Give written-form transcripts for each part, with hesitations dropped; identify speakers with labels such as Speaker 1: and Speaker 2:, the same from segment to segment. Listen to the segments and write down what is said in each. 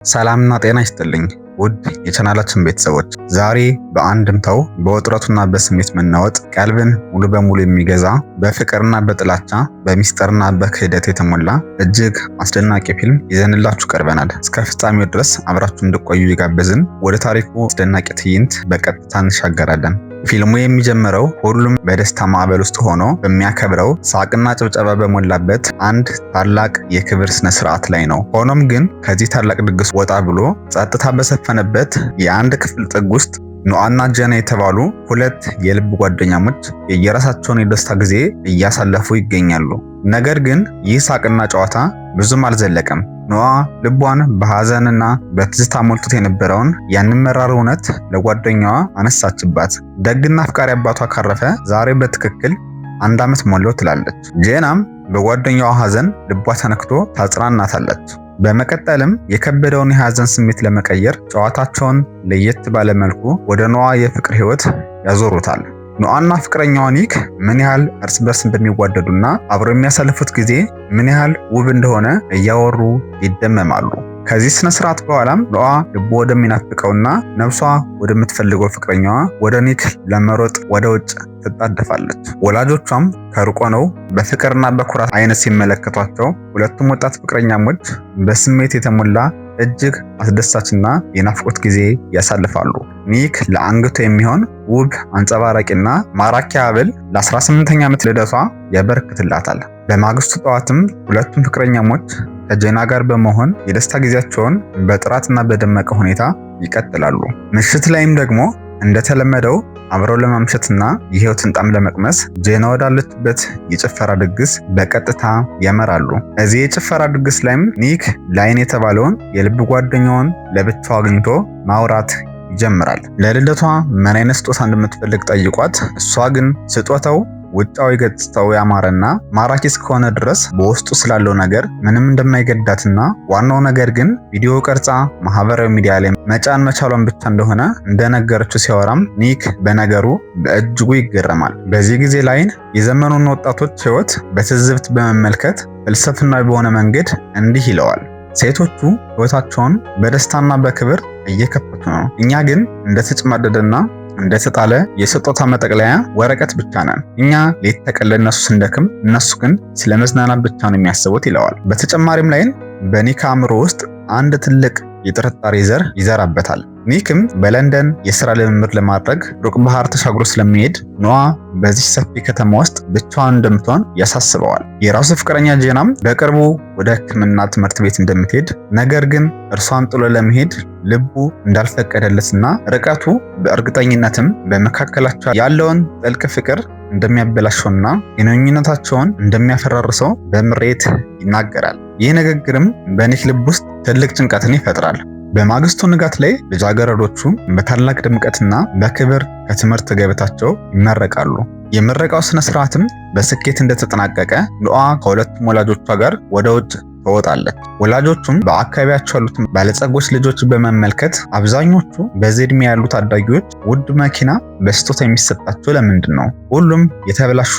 Speaker 1: ሰላምና ጤና ይስጥልኝ ውድ የቻናላችን ቤተሰቦች፣ ዛሬ በአንድምታው በውጥረቱና በስሜት መናወጥ ቀልብን ሙሉ በሙሉ የሚገዛ በፍቅርና በጥላቻ በሚስጥርና በክህደት የተሞላ እጅግ አስደናቂ ፊልም ይዘንላችሁ ቀርበናል። እስከ ፍጻሜው ድረስ አብራችሁ እንድቆዩ ይጋበዝን። ወደ ታሪኩ አስደናቂ ትዕይንት በቀጥታ እንሻገራለን። ፊልሙ የሚጀምረው ሁሉም በደስታ ማዕበል ውስጥ ሆኖ በሚያከብረው ሳቅና ጭብጨባ በሞላበት አንድ ታላቅ የክብር ስነ ስርዓት ላይ ነው። ሆኖም ግን ከዚህ ታላቅ ድግስ ወጣ ብሎ ጸጥታ በሰፈነበት የአንድ ክፍል ጥግ ውስጥ ኖአና ጀና የተባሉ ሁለት የልብ ጓደኛሞች የየራሳቸውን የደስታ ጊዜ እያሳለፉ ይገኛሉ። ነገር ግን ይህ ሳቅና ጨዋታ ብዙም አልዘለቀም። ኖአ ልቧን በሐዘንና በትዝታ ሞልቶት የነበረውን ያንን መራር እውነት ለጓደኛዋ አነሳችባት። ደግና አፍቃሪ አባቷ ካረፈ ዛሬ በትክክል 1 ዓመት ሞላው ትላለች። ጄናም በጓደኛዋ ሐዘን ልቧ ተነክቶ ታጽናናታለች። በመቀጠልም የከበደውን የሐዘን ስሜት ለመቀየር ጨዋታቸውን ለየት ባለ መልኩ ወደ ኖአ የፍቅር ህይወት ያዞሩታል። ኖአና ፍቅረኛዋ ኒክ ምን ያህል እርስ በርስ እንደሚዋደዱና አብረው የሚያሳልፉት ጊዜ ምን ያህል ውብ እንደሆነ እያወሩ ይደመማሉ። ከዚህ ስነ ስርዓት በኋላም ኖአ ልቧ ወደሚናፍቀውና ነፍሷ ወደምትፈልገው ፍቅረኛዋ ወደ ኒክ ለመሮጥ ወደ ውጭ ትጣደፋለች። ወላጆቿም ከሩቅ ሆነው በፍቅርና በኩራት አይነት ሲመለከቷቸው ሁለቱም ወጣት ፍቅረኛሞች በስሜት የተሞላ እጅግ አስደሳችና የናፍቆት ጊዜ ያሳልፋሉ። ኒክ ለአንገቷ የሚሆን ውብ አንጸባራቂና ማራኪ ሐብል ለ18ኛ ዓመት ልደቷ ያበረክትላታል። በማግስቱ ጠዋትም ሁለቱም ፍቅረኛሞች ከጄና ጋር በመሆን የደስታ ጊዜያቸውን በጥራትና በደመቀ ሁኔታ ይቀጥላሉ። ምሽት ላይም ደግሞ እንደተለመደው አብረው ለማምሸትና የህይወትን ጣዕም ለመቅመስ ጄና ወዳለችበት የጭፈራ ድግስ በቀጥታ ያመራሉ። እዚህ የጭፈራ ድግስ ላይም ኒክ ላይን የተባለውን የልብ ጓደኛውን ለብቻው አግኝቶ ማውራት ይጀምራል። ለልደቷ ምን አይነት ስጦታ እንደምትፈልግ ጠይቋት፣ እሷ ግን ስጦታው ውጫዊ ገጽታው ያማረና ማራኪ እስከሆነ ድረስ በውስጡ ስላለው ነገር ምንም እንደማይገዳትና ዋናው ነገር ግን ቪዲዮ ቀርጻ ማህበራዊ ሚዲያ ላይ መጫን መቻሏን ብቻ እንደሆነ እንደነገረችው ሲያወራም ኒክ በነገሩ በእጅጉ ይገረማል። በዚህ ጊዜ ላይን የዘመኑን ወጣቶች ህይወት በትዝብት በመመልከት ፍልስፍናዊ በሆነ መንገድ እንዲህ ይለዋል። ሴቶቹ ህይወታቸውን በደስታና በክብር እየከፈቱ ነው። እኛ ግን እንደተጨማደደና እንደተጣለ የስጦታ መጠቅለያ ወረቀት ብቻ ነን። እኛ ሌት ተቀን ለነሱ ስንደክም፣ እነሱ ግን ስለመዝናናት ብቻ ነው የሚያስቡት ይለዋል። በተጨማሪም ላይን በኒክ አእምሮ ውስጥ አንድ ትልቅ የጥርጣሬ ዘር ይዘራበታል። ኒክም በለንደን የሥራ ልምምድ ለማድረግ ሩቅ ባህር ተሻግሮ ስለሚሄድ ኖአ በዚህ ሰፊ ከተማ ውስጥ ብቻዋን እንደምትሆን ያሳስበዋል። የራሱ ፍቅረኛ ጄናም በቅርቡ ወደ ሕክምና ትምህርት ቤት እንደምትሄድ፣ ነገር ግን እርሷን ጥሎ ለመሄድ ልቡ እንዳልፈቀደለትና ርቀቱ በእርግጠኝነትም በመካከላቸው ያለውን ጥልቅ ፍቅር እንደሚያበላሸውና ግንኙነታቸውን እንደሚያፈራርሰው በምሬት ይናገራል። ይህ ንግግርም በኒክ ልብ ውስጥ ትልቅ ጭንቀትን ይፈጥራል። በማግስቱ ንጋት ላይ ልጃገረዶቹ በታላቅ ድምቀትና በክብር ከትምህርት ገበታቸው ይመረቃሉ። የምረቃው ስነ ስርዓትም በስኬት እንደተጠናቀቀ ኖአ ከሁለቱም ወላጆቿ ጋር ወደ ውጭ ትወጣለች። ወላጆቹም በአካባቢያቸው ያሉትን ባለጸጎች ልጆች በመመልከት አብዛኞቹ በዚህ ዕድሜ ያሉ ታዳጊዎች ውድ መኪና በስጦታ የሚሰጣቸው ለምንድን ነው? ሁሉም የተበላሹ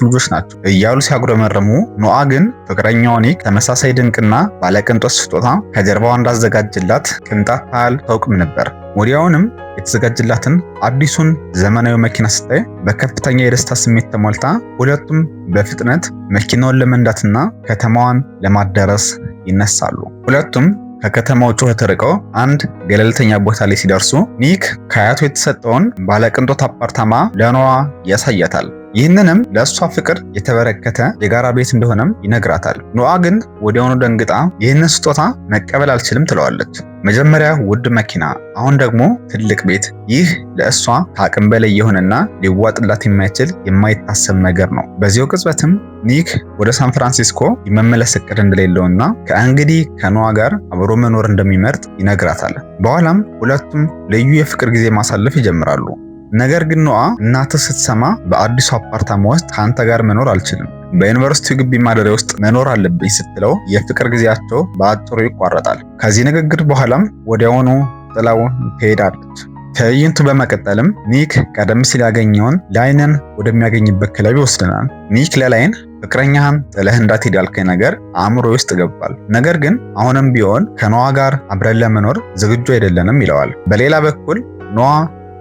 Speaker 1: ልጆች ናቸው እያሉ ሲያጉረመረሙ፣ ኖአ ግን ፍቅረኛዋ ኒክ ተመሳሳይ ድንቅና ባለቅንጦት ስጦታ ከጀርባዋ እንዳዘጋጅላት ቅንጣት ያህል ታውቅም ነበር። ወዲያውንም የተዘጋጀላትን አዲሱን ዘመናዊ መኪና ስታይ በከፍተኛ የደስታ ስሜት ተሞልታ ሁለቱም በፍጥነት መኪናውን ለመንዳትና ከተማዋን ለማዳረስ ይነሳሉ። ሁለቱም ከከተማው ጩኸት ርቀው አንድ ገለልተኛ ቦታ ላይ ሲደርሱ ኒክ ከአያቱ የተሰጠውን ባለቅንጦት አፓርታማ ለኖአ ያሳያታል። ይህንንም ለእሷ ፍቅር የተበረከተ የጋራ ቤት እንደሆነም ይነግራታል። ኖአ ግን ወዲያውኑ ደንግጣ ይህንን ስጦታ መቀበል አልችልም ትለዋለች። መጀመሪያ ውድ መኪና፣ አሁን ደግሞ ትልቅ ቤት። ይህ ለእሷ ከአቅም በላይ የሆነና ሊዋጥላት የማይችል የማይታሰብ ነገር ነው። በዚያው ቅጽበትም ኒክ ወደ ሳን ፍራንሲስኮ የመመለስ እቅድ እንደሌለውና ከእንግዲህ ከኖአ ጋር አብሮ መኖር እንደሚመርጥ ይነግራታል። በኋላም ሁለቱም ልዩ የፍቅር ጊዜ ማሳለፍ ይጀምራሉ። ነገር ግን ኖአ እናትህ ስትሰማ በአዲሱ አፓርታማ ውስጥ ከአንተ ጋር መኖር አልችልም፣ በዩኒቨርሲቲው ግቢ ማደሪያ ውስጥ መኖር አለብኝ ስትለው የፍቅር ጊዜያቸው በአጭሩ ይቋረጣል። ከዚህ ንግግር በኋላም ወዲያውኑ ጥላው ትሄዳለች። ትዕይንቱ በመቀጠልም ኒክ ቀደም ሲል ያገኘውን ላይንን ወደሚያገኝበት ክለብ ይወስደናል። ኒክ ለላይን ፍቅረኛህን ጥለህ እንዳትሄድ ያልከኝ ነገር አእምሮ ውስጥ ገብቷል። ነገር ግን አሁንም ቢሆን ከኖአ ጋር አብረን ለመኖር ዝግጁ አይደለንም ይለዋል። በሌላ በኩል ኖአ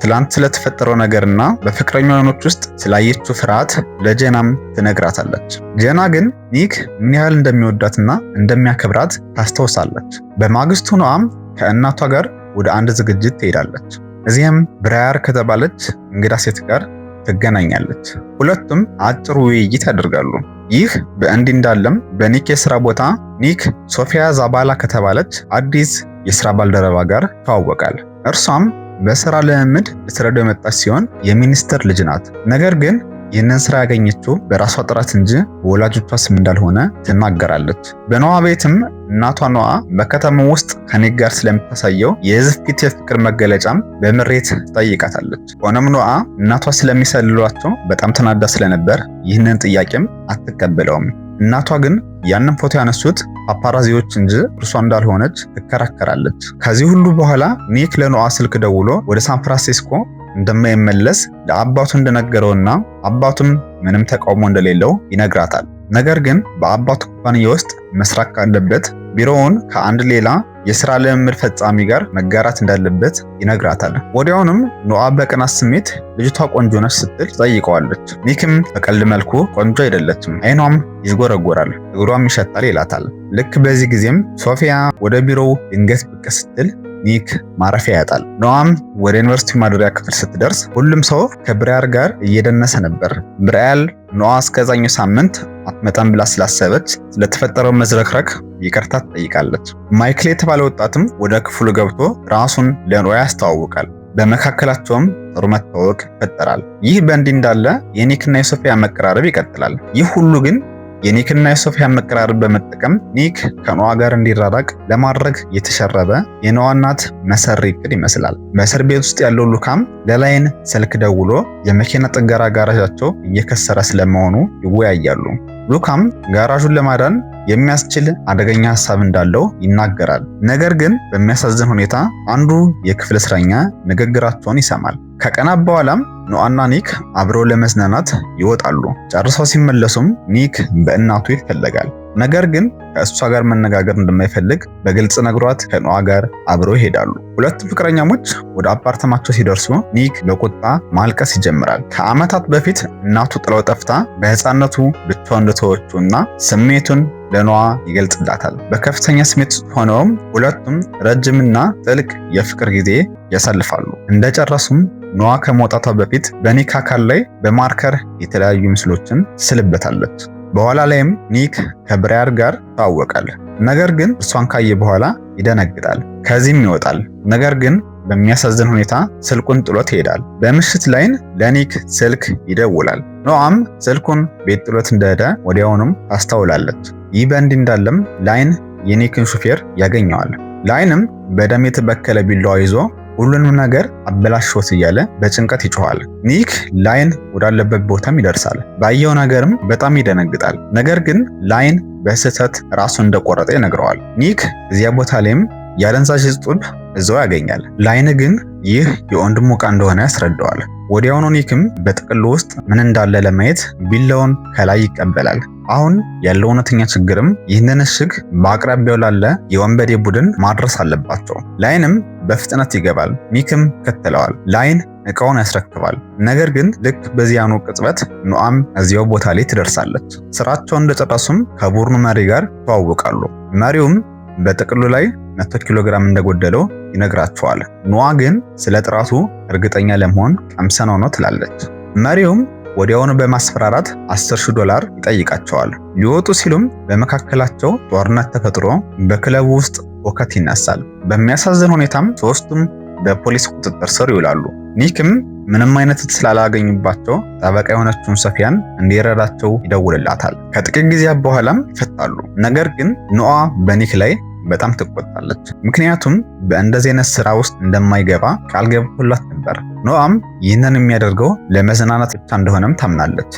Speaker 1: ትላንት ስለተፈጠረው ነገርና በፍቅረኛዎች ውስጥ ስላየችው ፍርሃት ለጀናም ትነግራታለች። ጀና ግን ኒክ ምን ያህል እንደሚወዳትና እንደሚያከብራት ታስታውሳለች። በማግስቱ ኖአም ከእናቷ ጋር ወደ አንድ ዝግጅት ትሄዳለች። እዚያም ብራያር ከተባለች እንግዳ ሴት ጋር ትገናኛለች። ሁለቱም አጭር ውይይት ያደርጋሉ። ይህ በእንዲህ እንዳለም በኒክ የሥራ ቦታ ኒክ ሶፊያ ዛባላ ከተባለች አዲስ የሥራ ባልደረባ ጋር ተዋወቃል። እርሷም በሥራ ልምምድ ልትረዳው የመጣች ሲሆን የሚኒስትር ልጅ ናት። ነገር ግን ይህንን ስራ ያገኘችው በራሷ ጥረት እንጂ በወላጆቿ ስም እንዳልሆነ ትናገራለች። በኖአ ቤትም እናቷ ኖአ በከተማው ውስጥ ከኒክ ጋር ስለምታሳየው የሕዝብ ፊት የፍቅር መገለጫም በምሬት ትጠይቃታለች። ሆኖም ኖአ እናቷ ስለሚሰልሏቸው በጣም ተናዳ ስለነበር ይህንን ጥያቄም አትቀበለውም። እናቷ ግን ያንን ፎቶ ያነሱት ፓፓራዚዎች እንጂ እርሷ እንዳልሆነች ትከራከራለች። ከዚህ ሁሉ በኋላ ኒክ ለኖአ ስልክ ደውሎ ወደ ሳን ፍራንሲስኮ እንደማይመለስ ለአባቱ እንደነገረውና አባቱም ምንም ተቃውሞ እንደሌለው ይነግራታል። ነገር ግን በአባቱ ኩባንያ ውስጥ መስራት ካለበት ቢሮውን ከአንድ ሌላ የሥራ ልምምድ ፈጻሚ ጋር መጋራት እንዳለበት ይነግራታል። ወዲያውኑም ኖአ በቅናት ስሜት ልጅቷ ቆንጆ ነች ስትል ትጠይቀዋለች። ኒክም በቀልድ መልኩ ቆንጆ አይደለችም፣ አይኗም ይዝጎረጎራል፣ እግሯም ይሸታል ይላታል። ልክ በዚህ ጊዜም ሶፊያ ወደ ቢሮው ድንገት ብቅ ስትል ኒክ ማረፊያ ያጣል። ኖአም ወደ ዩኒቨርሲቲው ማደሪያ ክፍል ስትደርስ ሁሉም ሰው ከብራያር ጋር እየደነሰ ነበር። ብራያር ኖአ እስከዛኛው ሳምንት አትመጣም ብላ ስላሰበች ስለተፈጠረው መዝረክረክ ይቅርታ ትጠይቃለች። ማይክል የተባለ ወጣትም ወደ ክፍሉ ገብቶ ራሱን ለኖአ ያስተዋውቃል። በመካከላቸውም ጥሩ መተዋወቅ ይፈጠራል። ይህ በእንዲህ እንዳለ የኒክና የሶፊያ መቀራረብ ይቀጥላል። ይህ ሁሉ ግን የኒክና የሶፊያ መቀራረብ በመጠቀም ኒክ ከኖአ ጋር እንዲራራቅ ለማድረግ የተሸረበ የኖአ እናት መሰሪ እቅድ ይመስላል። በእስር ቤት ውስጥ ያለው ሉካም ለላይን ስልክ ደውሎ የመኪና ጥገና ጋራዣቸው እየከሰረ ስለመሆኑ ይወያያሉ። ሉካም ጋራዡን ለማዳን የሚያስችል አደገኛ ሐሳብ እንዳለው ይናገራል። ነገር ግን በሚያሳዝን ሁኔታ አንዱ የክፍል እስረኛ ንግግራቸውን ይሰማል። ከቀናት በኋላም ኖአና ኒክ አብረው ለመዝናናት ይወጣሉ። ጨርሰው ሲመለሱም ኒክ በእናቱ ይፈለጋል። ነገር ግን ከእሷ ጋር መነጋገር እንደማይፈልግ በግልጽ ነግሯት ከኖአ ጋር አብረው ይሄዳሉ። ሁለቱም ፍቅረኛሞች ወደ አፓርተማቸው ሲደርሱ ኒክ በቁጣ ማልቀስ ይጀምራል። ከዓመታት በፊት እናቱ ጥለው ጠፍታ በሕፃንነቱ ብቻውን እንደተወችውና ስሜቱን ለኖአ ይገልጽላታል። በከፍተኛ ስሜት ውስጥ ሆነውም ሁለቱም ረጅምና ጥልቅ የፍቅር ጊዜ ያሳልፋሉ። እንደጨረሱም ኖአ ከመውጣቷ በፊት በኒክ አካል ላይ በማርከር የተለያዩ ምስሎችን ትስልበታለች። በኋላ ላይም ኒክ ከብራያር ጋር ተዋወቃል። ነገር ግን እሷን ካየ በኋላ ይደነግጣል። ከዚህም ይወጣል። ነገር ግን በሚያሳዝን ሁኔታ ስልኩን ጥሎት ይሄዳል። በምሽት ላይን ለኒክ ስልክ ይደውላል። ኖአም ስልኩን ቤት ጥሎት እንደሄደ ወዲያውኑም ታስተውላለች። ይህ በእንዲህ እንዳለም ላይን የኒክን ሹፌር ያገኘዋል። ላይንም በደም የተበከለ ቢላዋ ይዞ ሁሉንም ነገር አበላሽቶት እያለ በጭንቀት ይጮሃል። ኒክ ላይን ወዳለበት ቦታም ይደርሳል። ባየው ነገርም በጣም ይደነግጣል። ነገር ግን ላይን በስህተት ራሱን እንደቆረጠ ይነግረዋል። ኒክ እዚያ ቦታ ላይም የአደንዛዥ ዕፅ ጡብ እዛው ያገኛል። ላይን ግን ይህ የወንድሙ ዕቃ እንደሆነ ያስረዳዋል። ወዲያውኑ ኒክም በጥቅሉ ውስጥ ምን እንዳለ ለማየት ቢላውን ከላይ ይቀበላል። አሁን ያለው እውነተኛ ችግርም ይህንን እሽግ በአቅራቢያው ላለ የወንበዴ ቡድን ማድረስ አለባቸው። ላይንም በፍጥነት ይገባል። ኒክም ከተለዋል። ላይን ዕቃውን ያስረክባል። ነገር ግን ልክ በዚያኑ ቅጽበት ኖአም እዚያው ቦታ ላይ ትደርሳለች። ስራቸውን እንደጨረሱም ከቡድኑ መሪ ጋር ተዋውቃሉ። መሪውም በጥቅሉ ላይ 100 ኪሎ ግራም እንደጎደለው ይነግራቸዋል። ኖአ ግን ስለ ጥራቱ እርግጠኛ ለመሆን ቀምሰነው ነው ትላለች። መሪውም ወዲያውኑ በማስፈራራት $10,000 ይጠይቃቸዋል። ሊወጡ ሲሉም በመካከላቸው ጦርነት ተፈጥሮ በክለቡ ውስጥ ሁከት ይነሳል። በሚያሳዝን ሁኔታም ሶስቱም በፖሊስ ቁጥጥር ስር ይውላሉ። ኒክም ምንም አይነት ስላላገኙባቸው ጠበቃ የሆነችውን ሶፊያን እንዲረዳቸው ይደውልላታል። ከጥቂት ጊዜያት በኋላም ይፈታሉ። ነገር ግን ኖአ በኒክ ላይ በጣም ትቆጣለች። ምክንያቱም በእንደዚህ አይነት ስራ ውስጥ እንደማይገባ ቃል ገብቶላት ነበር። ኖአም ይህንን የሚያደርገው ለመዝናናት ብቻ እንደሆነም ታምናለች።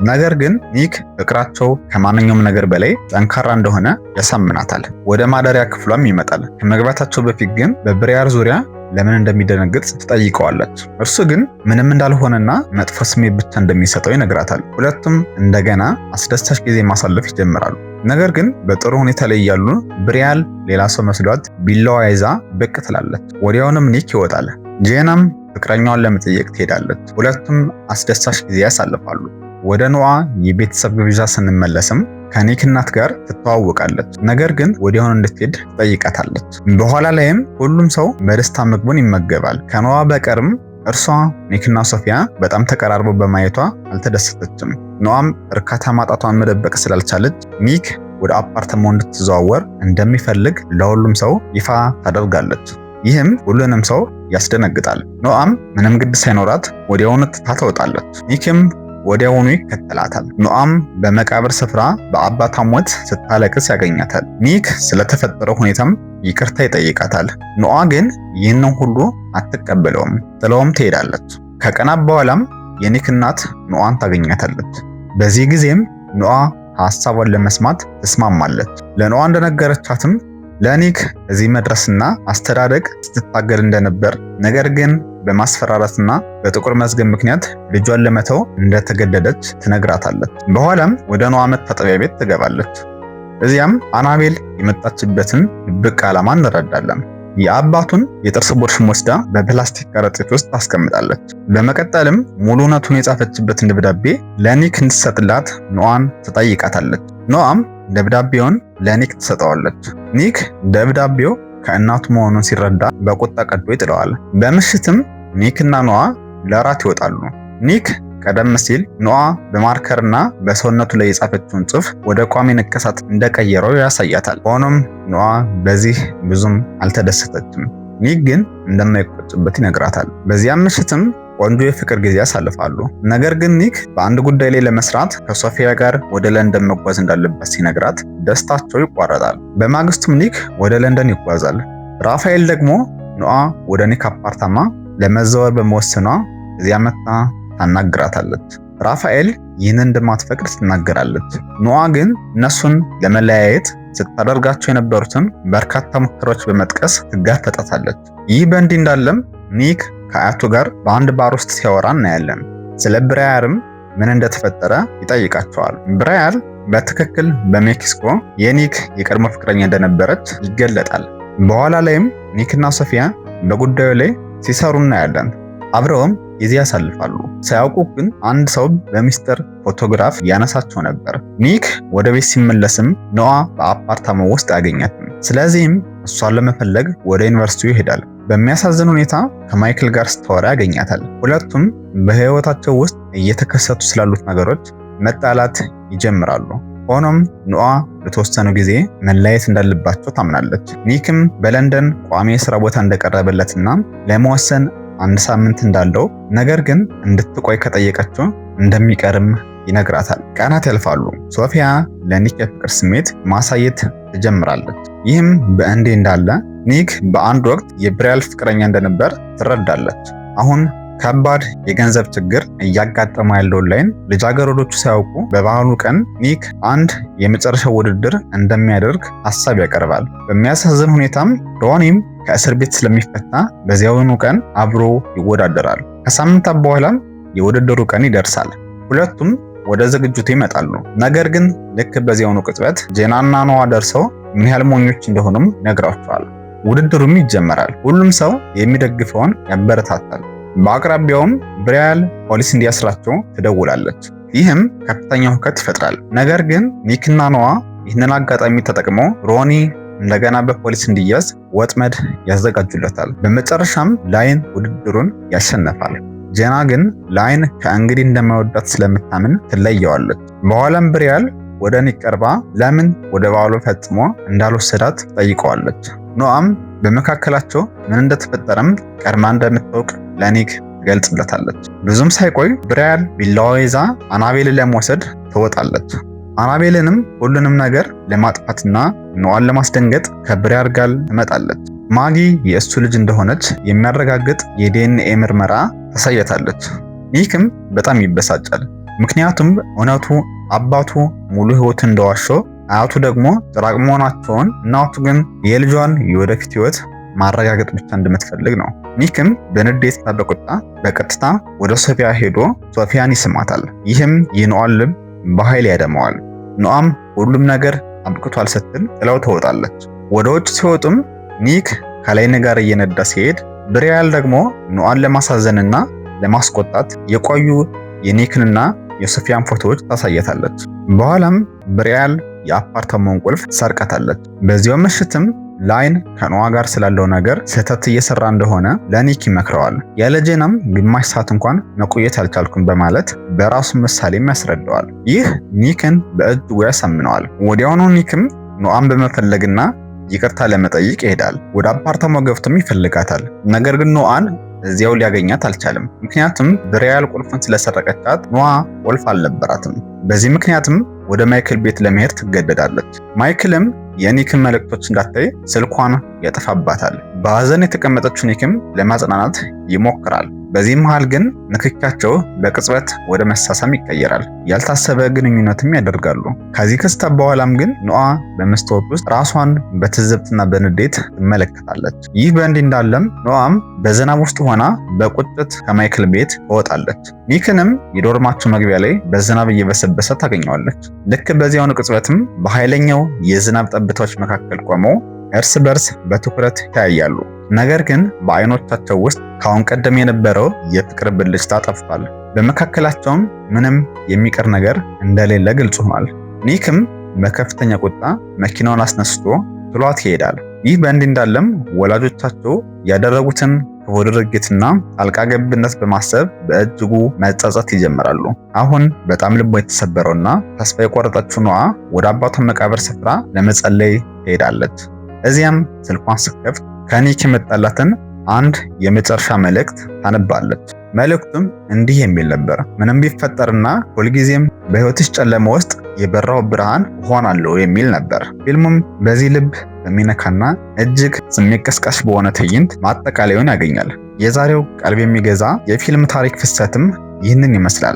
Speaker 1: ነገር ግን ኒክ ፍቅራቸው ከማንኛውም ነገር በላይ ጠንካራ እንደሆነ ያሳምናታል። ወደ ማደሪያ ክፍሏም ይመጣል። ከመግባታቸው በፊት ግን በብራያር ዙሪያ ለምን እንደሚደነግጥ ትጠይቀዋለች። እርሱ ግን ምንም እንዳልሆነና መጥፎ ስሜት ብቻ እንደሚሰጠው ይነግራታል። ሁለቱም እንደገና አስደሳች ጊዜ ማሳለፍ ይጀምራሉ። ነገር ግን በጥሩ ሁኔታ ላይ እያሉ ብሪያል ሌላ ሰው መስሏት ቢላዋ ይዛ ብቅ ትላለች። ወዲያውንም ኒክ ይወጣል። ጄናም ፍቅረኛዋን ለመጠየቅ ትሄዳለች። ሁለቱም አስደሳች ጊዜ ያሳልፋሉ። ወደ ኖአ የቤተሰብ ግብዣ ስንመለስም ከኒክ እናት ጋር ትተዋወቃለች። ነገር ግን ወዲያውኑ እንድትሄድ ትጠይቃታለች። በኋላ ላይም ሁሉም ሰው በደስታ ምግቡን ይመገባል። ከኖአ በቀርም እርሷ ኒክና ሶፊያ በጣም ተቀራርበው በማየቷ አልተደሰተችም። ኖአም እርካታ ማጣቷን መደበቅ ስላልቻለች ኒክ ወደ አፓርትማው እንድትዘዋወር እንደሚፈልግ ለሁሉም ሰው ይፋ ታደርጋለች። ይህም ሁሉንም ሰው ያስደነግጣል። ኖአም ምንም ግድ ሳይኖራት ወዲያውኑ ትታ ትወጣለች። ኒክም ወዲያውኑ ይከተላታል። ኖአም በመቃብር ስፍራ በአባቷ ሞት ስታለቅስ ያገኛታል። ኒክ ስለተፈጠረው ሁኔታም ይቅርታ ይጠይቃታል። ኖአ ግን ይህንን ሁሉ አትቀበለውም፣ ጥለውም ትሄዳለች። ከቀናት በኋላም የኒክ እናት ኖአን ታገኛታለች። በዚህ ጊዜም ኖአ ሐሳቧን ለመስማት ትስማማለች። ለኖአ እንደነገረቻትም ለኒክ እዚህ መድረስና አስተዳደግ ስትታገል እንደነበር፣ ነገር ግን በማስፈራራትና በጥቁር መዝገብ ምክንያት ልጇን ለመተው እንደተገደደች ትነግራታለች። በኋላም ወደ ኖአ መታጠቢያ ቤት ትገባለች። እዚያም አናቤል የመጣችበትን ድብቅ ዓላማ እንረዳለን። የአባቱን የጥርስ ቦርሽም ወስዳ በፕላስቲክ ከረጢት ውስጥ ታስቀምጣለች። በመቀጠልም ሙሉ እውነቱን የጻፈችበትን ደብዳቤ ለኒክ እንድትሰጥላት ኖአን ትጠይቃታለች። ኖአም ደብዳቤውን ለኒክ ትሰጠዋለች። ኒክ ደብዳቤው ከእናቱ መሆኑን ሲረዳ በቁጣ ቀዶ ይጥለዋል። በምሽትም ኒክና ኖአ ለራት ይወጣሉ። ኒክ ቀደም ሲል ኖአ በማርከርና በሰውነቱ ላይ የጻፈችውን ጽሑፍ ወደ ቋሚ ንቅሳት እንደቀየረው ያሳያታል። ሆኖም ኖአ በዚህ ብዙም አልተደሰተችም። ኒክ ግን እንደማይቆጭበት ይነግራታል። በዚያም ምሽትም ቆንጆ የፍቅር ጊዜ ያሳልፋሉ። ነገር ግን ኒክ በአንድ ጉዳይ ላይ ለመስራት ከሶፊያ ጋር ወደ ለንደን መጓዝ እንዳለበት ሲነግራት ደስታቸው ይቋረጣል። በማግስቱም ኒክ ወደ ለንደን ይጓዛል። ራፋኤል ደግሞ ኖአ ወደ ኒክ አፓርታማ ለመዘወር በመወሰኗ እዚያ መጣ ታናግራታለች። ራፋኤል ይህንን እንደማትፈቅድ ትናገራለች። ኖአ ግን እነሱን ለመለያየት ስታደርጋቸው የነበሩትን በርካታ ሙከራዎች በመጥቀስ ትጋፈጣታለች። ይህ በእንዲህ እንዳለም ኒክ ከአያቱ ጋር በአንድ ባር ውስጥ ሲያወራ እናያለን። ስለ ብራያልም ምን እንደተፈጠረ ይጠይቃቸዋል። ብራያል በትክክል በሜክሲኮ የኒክ የቀድሞ ፍቅረኛ እንደነበረች ይገለጣል። በኋላ ላይም ኒክና ሶፊያ በጉዳዩ ላይ ሲሰሩ እናያለን። አብረውም ጊዜ ያሳልፋሉ። ሳያውቁ ግን አንድ ሰው በሚስጥር ፎቶግራፍ ያነሳቸው ነበር። ኒክ ወደ ቤት ሲመለስም ኖአ በአፓርታማው ውስጥ ያገኛትም። ስለዚህም እሷን ለመፈለግ ወደ ዩኒቨርሲቲው ይሄዳል። በሚያሳዝን ሁኔታ ከማይክል ጋር ስታወራ ያገኛታል። ሁለቱም በህይወታቸው ውስጥ እየተከሰቱ ስላሉት ነገሮች መጣላት ይጀምራሉ። ሆኖም ኖአ ለተወሰኑ ጊዜ መለያየት እንዳለባቸው ታምናለች። ኒክም በለንደን ቋሚ የሥራ ቦታ እንደቀረበለትና ለመወሰን አንድ ሳምንት እንዳለው፣ ነገር ግን እንድትቆይ ከጠየቀችው እንደሚቀርም ይነግራታል። ቀናት ያልፋሉ። ሶፊያ ለኒክ የፍቅር ስሜት ማሳየት ትጀምራለች። ይህም በእንዲህ እንዳለ ኒክ በአንድ ወቅት የብራያል ፍቅረኛ እንደነበር ትረዳለች። አሁን ከባድ የገንዘብ ችግር እያጋጠመ ያለውን ላይን ልጃገረዶቹ ሳያውቁ በባህሉ ቀን ኒክ አንድ የመጨረሻው ውድድር እንደሚያደርግ ሐሳብ ያቀርባል። በሚያሳዝን ሁኔታም ሮኒም ከእስር ቤት ስለሚፈታ በዚያውኑ ቀን አብሮ ይወዳደራል። ከሳምንታት በኋላም የውድድሩ ቀን ይደርሳል። ሁለቱም ወደ ዝግጅቱ ይመጣሉ። ነገር ግን ልክ በዚያውኑ ቅጽበት ጄናና ኖአ ደርሰው ምን ያህል ሞኞች እንደሆኑም ነግራቸዋል። ውድድሩም ይጀመራል። ሁሉም ሰው የሚደግፈውን ያበረታታል። በአቅራቢያውም ብራያል ፖሊስ እንዲያስራቸው ትደውላለች። ይህም ከፍተኛ ሁከት ይፈጥራል። ነገር ግን ኒክና ኖአ ይህንን አጋጣሚ ተጠቅመው ሮኒ እንደገና በፖሊስ እንዲያዝ ወጥመድ ያዘጋጁለታል። በመጨረሻም ላይን ውድድሩን ያሸንፋል። ጄና ግን ላይን ከእንግዲህ እንደማይወዳት ስለምታምን ትለየዋለች። በኋላም ብራያል ወደ ኒክ ቀርባ ለምን ወደ ባሉ ፈጽሞ እንዳልወሰዳት ጠይቀዋለች። ኖአም በመካከላቸው ምን እንደተፈጠረም ቀድማ እንደምታውቅ ለኒክ ትገልጽለታለች። ብዙም ሳይቆይ ብራያል ቢላዋ ይዛ አናቤልን ለመውሰድ ትወጣለች። አናቤልንም ሁሉንም ነገር ለማጥፋትና ኖአን ለማስደንገጥ ከብራያል ጋር ትመጣለች። ማጊ የእሱ ልጅ እንደሆነች የሚያረጋግጥ የዲኤንኤ ምርመራ ታሳያታለች። ኒክም በጣም ይበሳጫል። ምክንያቱም እውነቱ አባቱ ሙሉ ህይወቱን እንደዋሸው፣ አያቱ ደግሞ ጭራቅ መሆናቸውን፣ እናቱ ግን የልጇን የወደፊት ህይወት ማረጋገጥ ብቻ እንደምትፈልግ ነው። ኒክም በንዴትና በቁጣ በቀጥታ ወደ ሶፊያ ሄዶ ሶፊያን ይስማታል። ይህም የኖአን ልብ በኃይል ያደማዋል። ኖአም ሁሉም ነገር አብቅቷል ስትል ጥለው ትወጣለች። ወደ ውጭ ሲወጡም ኒክ ከላይን ጋር እየነዳ ሲሄድ ብሪያል ደግሞ ኖአን ለማሳዘንና ለማስቆጣት የቆዩ የኒክንና የሶፊያን ፎቶዎች ታሳያታለች። በኋላም ብሪያል የአፓርታማውን ቁልፍ ሰርቃታለች። በዚያው ምሽትም ላይን ከኖአ ጋር ስላለው ነገር ስህተት እየሰራ እንደሆነ ለኒክ ይመክረዋል። ያለ ጄናም ግማሽ ሰዓት እንኳን መቆየት አልቻልኩም በማለት በራሱ ምሳሌም ያስረዳዋል። ይህ ኒክን በእጅጉ ያሳምነዋል። ወዲያውኑ ኒክም ኖአን በመፈለግና ይቅርታ ለመጠየቅ ይሄዳል። ወደ አፓርታማው ገብቶም ይፈልጋታል። ነገር ግን ኖአን እዚያው ሊያገኛት አልቻለም። ምክንያቱም ብሪያል ቁልፉን ስለሰረቀቻት ኖአ ቁልፍ አልነበራትም። በዚህ ምክንያትም ወደ ማይክል ቤት ለመሄድ ትገደዳለች። ማይክልም የኒክን መልእክቶች እንዳታይ ስልኳን ያጠፋባታል። በሐዘን የተቀመጠችው ኒክም ለማጽናናት ይሞክራል። በዚህ መሃል ግን ንክኪያቸው በቅጽበት ወደ መሳሳም ይቀየራል። ያልታሰበ ግንኙነትም ያደርጋሉ። ከዚህ ክስተት በኋላም ግን ኖአ በመስታወት ውስጥ ራሷን በትዝብትና በንዴት ትመለከታለች። ይህ በእንዲህ እንዳለም ኖአም በዝናብ ውስጥ ሆና በቁጭት ከማይክል ቤት ትወጣለች። ኒክንም የዶርማቸው መግቢያ ላይ በዝናብ እየበሰበሰ ታገኘዋለች። ልክ በዚያው ቅጽበትም በኃይለኛው የዝናብ ጠብታዎች መካከል ቆመው እርስ በርስ በትኩረት ይተያያሉ። ነገር ግን በአይኖቻቸው ውስጥ ካሁን ቀደም የነበረው የፍቅር ብልጭታ ጠፍቷል። በመካከላቸውም ምንም የሚቀር ነገር እንደሌለ ግልጽ ሆኗል። ኒክም በከፍተኛ ቁጣ መኪናውን አስነስቶ ጥሏት ይሄዳል። ይህ በእንዲህ እንዳለም ወላጆቻቸው ያደረጉትን ክፉ ድርጊትና ጣልቃ ገብነት በማሰብ በእጅጉ መጸጸት ይጀምራሉ። አሁን በጣም ልቧ የተሰበረውና ተስፋ የቆረጠችው ኖአ ወደ አባቷ መቃብር ስፍራ ለመጸለይ ትሄዳለች። እዚያም ስልኳን ስትከፍት ከኒክ የመጣላትን አንድ የመጨረሻ መልእክት ታነባለች። መልእክቱም እንዲህ የሚል ነበር። ምንም ቢፈጠርና ሁልጊዜም በህይወትሽ ጨለማ ውስጥ የበራው ብርሃን እሆናለሁ የሚል ነበር። ፊልሙም በዚህ ልብ በሚነካና እጅግ ስሜት ቀስቃሽ በሆነ ትዕይንት ማጠቃለያውን ያገኛል። የዛሬው ቀልብ የሚገዛ የፊልም ታሪክ ፍሰትም ይህንን ይመስላል።